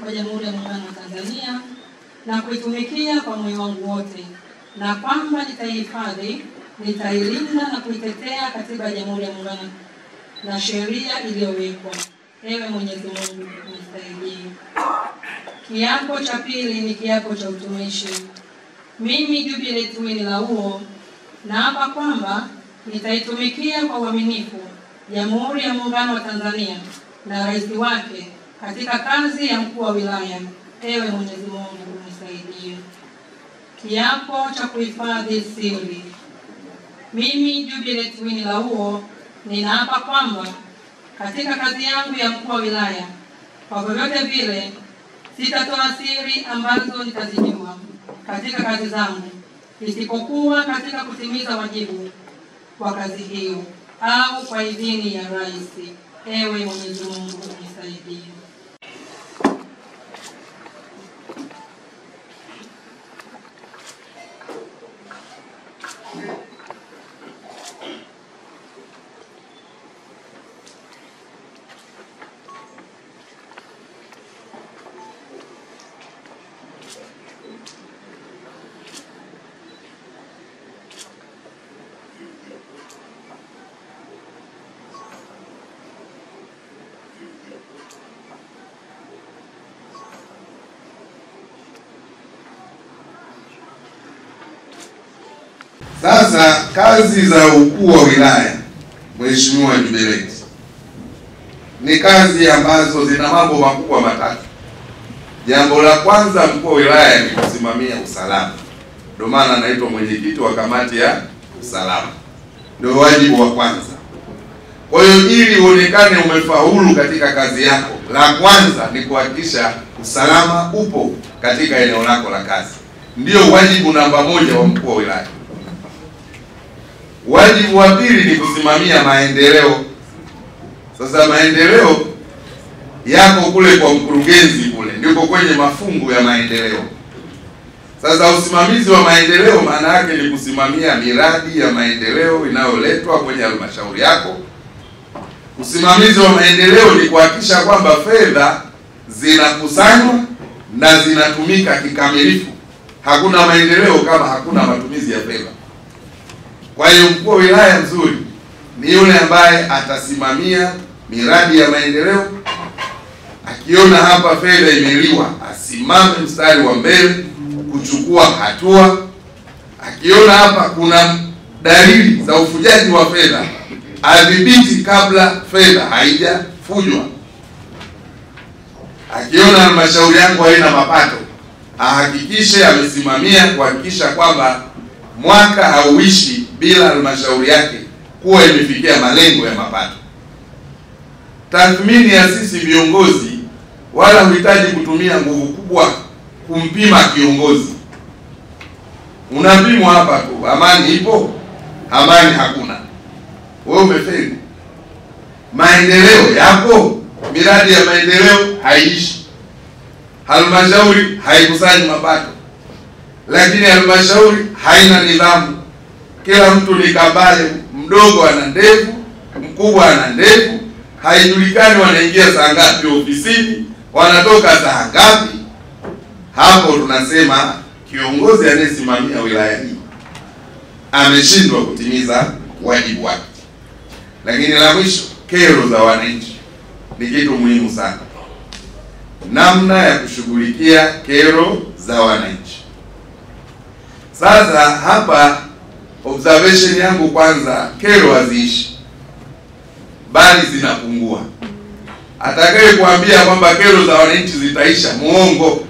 kwa Jamhuri ya Muungano wa Tanzania na kuitumikia kwa moyo wangu wote, na kwamba nitaihifadhi, nitailinda na kuitetea Katiba ya Jamhuri ya Muungano na sheria iliyowekwa. Ewe Mwenyezi Mungu unisaidie. Kiapo cha pili ni kiapo cha utumishi. Mimi Jubilate Winnie Lauo naapa kwamba nitaitumikia kwa uaminifu Jamhuri ya Muungano wa Tanzania na rais wake katika kazi ya mkuu wa wilaya. Ewe Mwenyezi Mungu unisaidie. Kiapo cha kuhifadhi siri. Mimi Jubilate Winnie Lauo ninaapa kwamba katika kazi yangu ya mkuu wa wilaya, kwa vyovyote vile sitatoa siri ambazo nitazijua katika kazi zangu, isipokuwa katika kutimiza wajibu wa kazi hiyo au kwa idhini ya rais. Ewe Mwenyezi Mungu unisaidie. Sasa kazi za ukuu wa wilaya, Mheshimiwa Jubilate, ni kazi ambazo zina mambo makubwa matatu. Jambo la kwanza, mkuu wa wilaya ni kusimamia usalama. Ndio maana anaitwa mwenyekiti wa kamati ya usalama. Ndio wajibu wa kwanza. Kwa hiyo ili uonekane umefaulu katika kazi yako, la kwanza ni kuhakikisha usalama upo katika eneo lako la kazi. Ndio wajibu namba moja wa mkuu wa wilaya. Wajibu wa pili ni kusimamia maendeleo. Sasa maendeleo yako kule kwa mkurugenzi kule, ndiko kwenye mafungu ya maendeleo. Sasa usimamizi wa maendeleo maana yake ni kusimamia miradi ya maendeleo inayoletwa kwenye halmashauri yako. Usimamizi wa maendeleo ni kuhakikisha kwamba fedha zinakusanywa na zinatumika kikamilifu. Hakuna maendeleo kama hakuna matumizi ya fedha. Kwa hiyo mkuu wa wilaya mzuri ni yule ambaye atasimamia miradi ya maendeleo. Akiona hapa fedha imeliwa, asimame mstari wa mbele kuchukua hatua. Akiona hapa kuna dalili za ufujaji wa fedha, adhibiti kabla fedha haijafujwa. Akiona halmashauri yangu haina mapato, ahakikishe amesimamia kuhakikisha kwamba mwaka hauishi bila halmashauri yake kuwa imefikia malengo ya mapato. Tathmini ya sisi viongozi wala huhitaji kutumia nguvu kubwa kumpima kiongozi. Unapimwa hapa tu, amani ipo, amani hakuna, wewe umefeli. Maendeleo yapo, miradi ya maendeleo haiishi. Halmashauri haikusanyi mapato, lakini halmashauri haina nidhamu. Kila mtu ni kabale, mdogo ana ndevu, mkubwa ana ndevu, haijulikani wanaingia saa ngapi ofisini, wanatoka saa ngapi. Hapo tunasema kiongozi anayesimamia wilaya hii ameshindwa kutimiza wajibu wake. Lakini la mwisho, kero za wananchi ni kitu muhimu sana. Namna ya kushughulikia kero za wananchi. Sasa hapa observation yangu kwanza, kero haziishi bali zinapungua. Atakaye kuambia kwamba kero za wananchi zitaisha, muongo.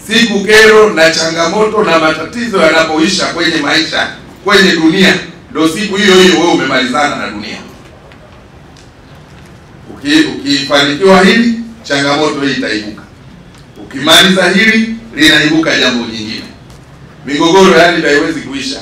Siku kero na changamoto na matatizo yanapoisha kwenye maisha, kwenye dunia, ndio siku hiyo hiyo wewe umemalizana na dunia. Ukifanikiwa hili, changamoto hii itaibuka. Ukimaliza hili, linaibuka jambo jingine. Migogoro yani haiwezi kuisha,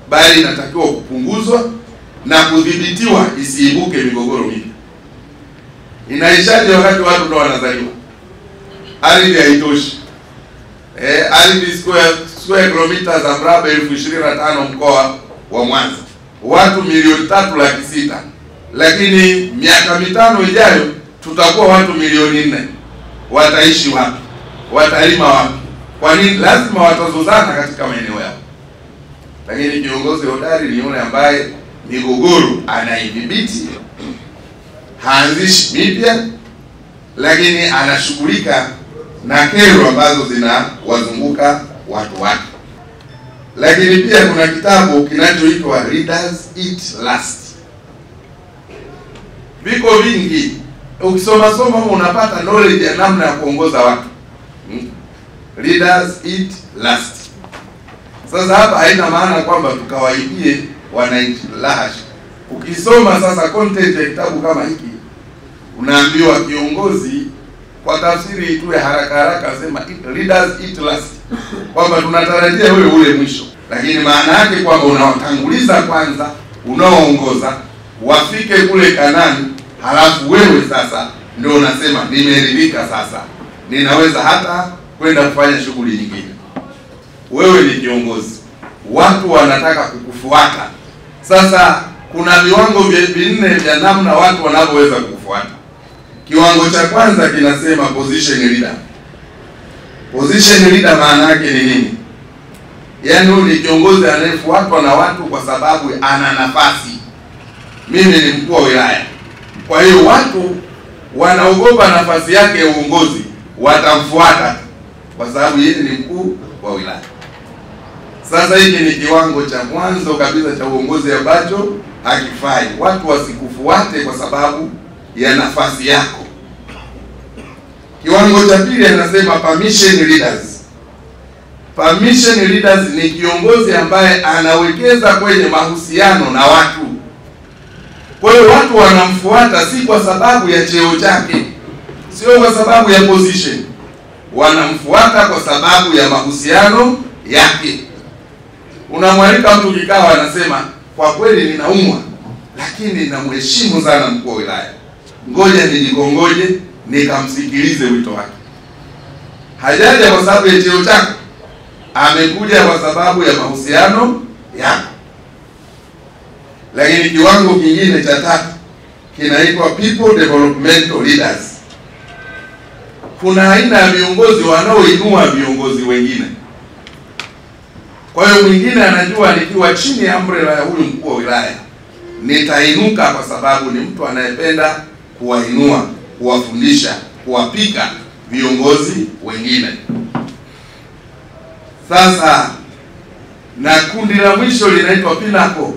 bali inatakiwa kupunguzwa na kudhibitiwa isiibuke migogoro mipya. Inaishaje wakati watu ndo wanazaliwa? Ardhi haitoshi. Ardhi square kilomita za mraba 25,000 mkoa wa Mwanza. Watu 3,600,000. Lakini miaka 5 ijayo tutakuwa watu 4,000,000. wataishi wapi? Watalima wapi? Kwa nini? Lazima watazozana katika maeneo yao. Lakini kiongozi hodari ni yule ambaye migogoro anaidhibiti, haanzishi mipya, lakini anashughulika na kero ambazo zinawazunguka watu wake. Lakini pia kuna kitabu kinachoitwa Leaders Eat Last. Viko vingi, ukisoma unapata knowledge ya namna ya kuongoza watu. Leaders Eat Last. Sasa hapa haina maana kwamba tukawaibie wananchi, lahash. Ukisoma sasa content ya kitabu kama hiki, unaambiwa kiongozi kwa tafsiri tu ya haraka sema leaders eat last, kwamba tunatarajia wewe ule mwisho, lakini maana yake kwamba unawatanguliza kwanza, unaoongoza wafike kule Kanani, halafu wewe sasa ndio unasema nimeridhika, sasa ninaweza hata kwenda kufanya shughuli nyingine. Wewe ni kiongozi, watu wanataka kukufuata. Sasa kuna viwango vinne vya namna watu wanavyoweza kukufuata. Kiwango cha kwanza kinasema position leader. Position leader maana yake ni nini? Yaani huyu ni kiongozi anayefuatwa na watu kwa sababu ana nafasi. Mimi ni mkuu wa wilaya, kwa hiyo watu wanaogopa nafasi yake ya uongozi, watamfuata kwa sababu yeye ni mkuu wa wilaya. Sasa hiki ni kiwango cha mwanzo kabisa cha uongozi ambacho hakifai. Watu wasikufuate kwa sababu ya nafasi yako. Kiwango cha pili anasema permission leaders. Permission leaders ni kiongozi ambaye anawekeza kwenye mahusiano na watu. Kwa hiyo watu wanamfuata si kwa sababu ya cheo chake, sio kwa sababu ya position. Wanamfuata kwa sababu ya mahusiano yake. Unamwalika mtu kikao, anasema kwa kweli ninaumwa, lakini ninamheshimu sana mkuu wa wilaya, ngoja nijikongoje nikamsikilize wito wake. Hajaja kwa sababu ya cheo chako, amekuja kwa sababu ya mahusiano yako. Lakini kiwango kingine cha tatu kinaitwa people developmental leaders. Kuna aina ya viongozi wanaoinua viongozi wengine. Kwa hiyo mwingine anajua nikiwa chini ya umbrella ya huyu mkuu wa wilaya nitainuka, kwa sababu ni mtu anayependa kuwainua, kuwafundisha, kuwapika viongozi wengine. Sasa na kundi la mwisho linaitwa pinnacle.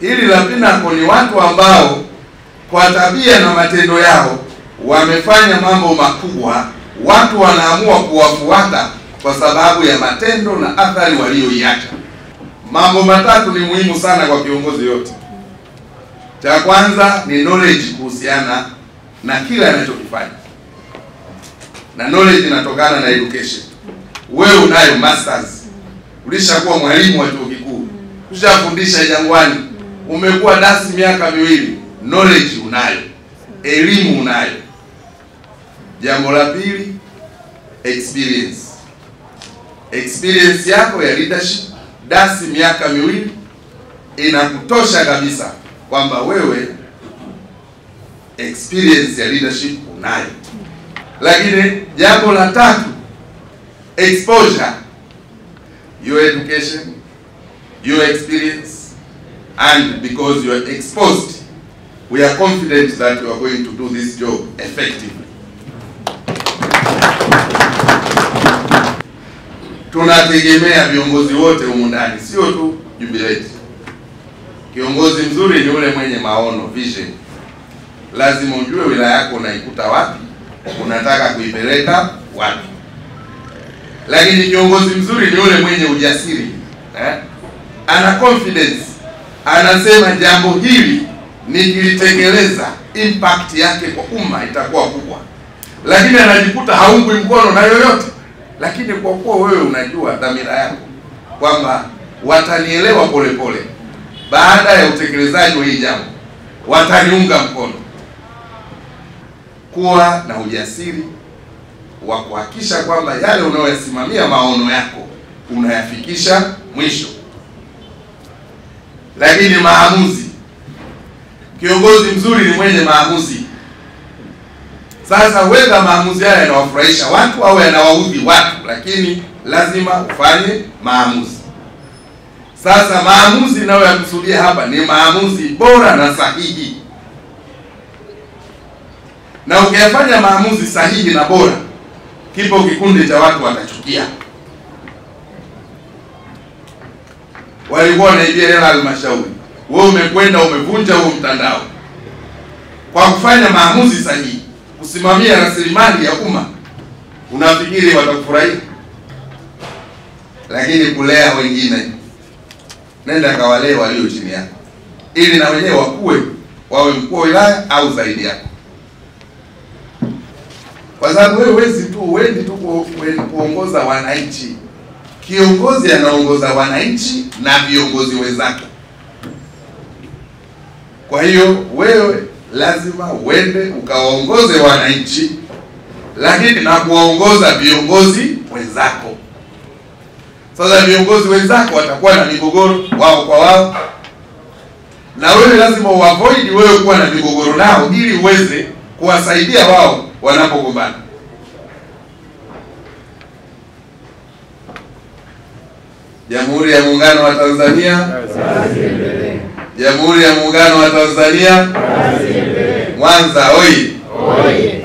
Hili la pinnacle ni watu ambao kwa tabia na matendo yao wamefanya mambo makubwa, watu wanaamua kuwafuata kwa sababu ya matendo na athari walioiacha. Mambo matatu ni muhimu sana kwa kiongozi yote. Cha kwanza ni knowledge kuhusiana na kila anachokifanya. Na knowledge inatokana na education. Wewe unayo masters, ulishakuwa mwalimu wa chuo kikuu, ushafundisha Jangwani, umekuwa dasi miaka miwili, knowledge unayo, elimu unayo. Jambo la pili, experience. Experience yako ya leadership, dasi miaka miwili, inakutosha kabisa kwamba wewe experience ya leadership unayo. Lakini jambo la tatu, exposure. Your education, your experience, and because you are exposed, we are confident that you are going to do this job effectively. Tunategemea viongozi wote humu ndani, sio tu jubilate. Kiongozi mzuri ni yule mwenye maono, vision. Lazima ujue wilaya yako unaikuta wapi, unataka kuipeleka wapi. Lakini kiongozi mzuri ni yule mwenye ujasiri, ana confidence, anasema jambo hili nikilitekeleza impact yake kwa umma itakuwa kubwa. Lakini anajikuta haungwi mkono na yoyote. Lakini kwa kuwa wewe unajua dhamira yako kwamba watanielewa polepole, baada ya utekelezaji wa hii jambo wataniunga mkono, kuwa na ujasiri wa kuhakikisha kwamba yale unayoyasimamia maono yako unayafikisha mwisho. Lakini maamuzi, kiongozi mzuri ni mwenye maamuzi. Sasa whether maamuzi haya yanawafurahisha watu au yanawaudhi watu, lakini lazima ufanye maamuzi. Sasa maamuzi nayo yakusudia hapa ni maamuzi bora na sahihi. Na ukiyafanya maamuzi sahihi na bora, kipo kikundi cha watu watachukia. Walikuwa wanaibia hela halmashauri, wewe umekwenda umevunja huo mtandao kwa kufanya maamuzi sahihi, kusimamia rasilimali ya umma. Unafikiri watakufurahia? Lakini kulea wengine, nenda kawalee walio chini yako, ili na wenyewe wakue, wawe mkuu wa wilaya au zaidi yako. Kwa sababu wewe huwezi tu kuongoza wananchi. Kiongozi anaongoza wananchi na viongozi wenzake. Kwa hiyo wewe lazima uende ukawaongoze wananchi, lakini na kuwaongoza viongozi wenzako. Sasa viongozi wenzako watakuwa na migogoro wao kwa wao, na wewe lazima uavoid wewe kuwa na migogoro nao, ili uweze kuwasaidia wao wanapogombana. Jamhuri ya Muungano wa Tanzania. Jamhuri ya Muungano wa Tanzania. Mwanza oyee!